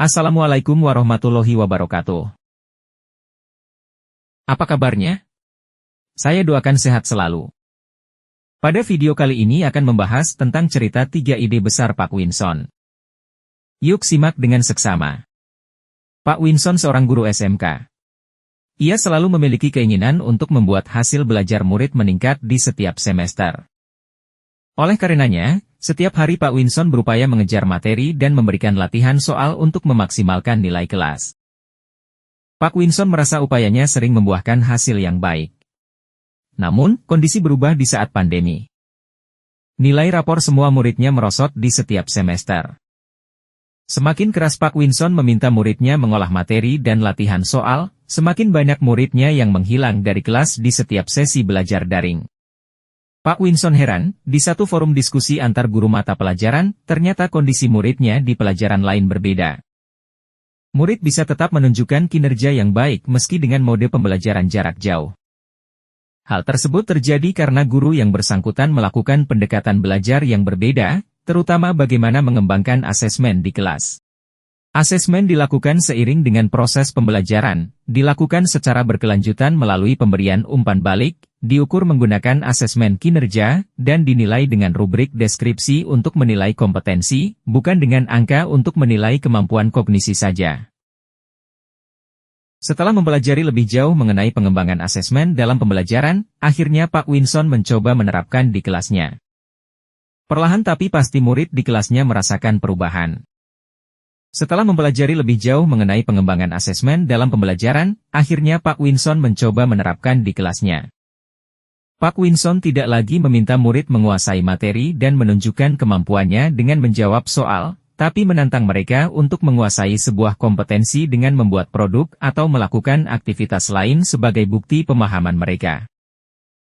Assalamualaikum warahmatullahi wabarakatuh. Apa kabarnya? Saya doakan sehat selalu. Pada video kali ini akan membahas tentang cerita 3 ide besar Pak Winson. Yuk simak dengan seksama. Pak Winson seorang guru SMK. Ia selalu memiliki keinginan untuk membuat hasil belajar murid meningkat di setiap semester. Oleh karenanya, setiap hari Pak Winson berupaya mengejar materi dan memberikan latihan soal untuk memaksimalkan nilai kelas. Pak Winson merasa upayanya sering membuahkan hasil yang baik. Namun, kondisi berubah di saat pandemi. Nilai rapor semua muridnya merosot di setiap semester. Semakin keras Pak Winson meminta muridnya mengolah materi dan latihan soal, semakin banyak muridnya yang menghilang dari kelas di setiap sesi belajar daring. Pak Winson heran, di satu forum diskusi antar guru mata pelajaran, ternyata kondisi muridnya di pelajaran lain berbeda. Murid bisa tetap menunjukkan kinerja yang baik meski dengan mode pembelajaran jarak jauh. Hal tersebut terjadi karena guru yang bersangkutan melakukan pendekatan belajar yang berbeda, terutama bagaimana mengembangkan asesmen di kelas. Asesmen dilakukan seiring dengan proses pembelajaran, dilakukan secara berkelanjutan melalui pemberian umpan balik, diukur menggunakan asesmen kinerja, dan dinilai dengan rubrik deskripsi untuk menilai kompetensi, bukan dengan angka untuk menilai kemampuan kognisi saja. Setelah mempelajari lebih jauh mengenai pengembangan asesmen dalam pembelajaran, akhirnya Pak Winson mencoba menerapkan di kelasnya. Perlahan tapi pasti murid di kelasnya merasakan perubahan. Setelah mempelajari lebih jauh mengenai pengembangan asesmen dalam pembelajaran, akhirnya Pak Winson mencoba menerapkan di kelasnya. Pak Winson tidak lagi meminta murid menguasai materi dan menunjukkan kemampuannya dengan menjawab soal, tapi menantang mereka untuk menguasai sebuah kompetensi dengan membuat produk atau melakukan aktivitas lain sebagai bukti pemahaman mereka.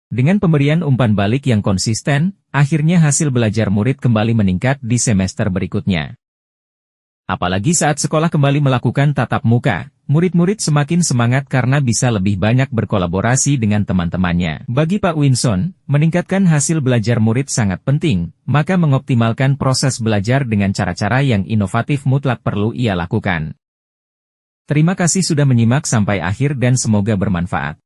Dengan pemberian umpan balik yang konsisten, akhirnya hasil belajar murid kembali meningkat di semester berikutnya. Apalagi saat sekolah kembali melakukan tatap muka, murid-murid semakin semangat karena bisa lebih banyak berkolaborasi dengan teman-temannya. Bagi Pak Winson, meningkatkan hasil belajar murid sangat penting, maka mengoptimalkan proses belajar dengan cara-cara yang inovatif mutlak perlu ia lakukan. Terima kasih sudah menyimak sampai akhir dan semoga bermanfaat.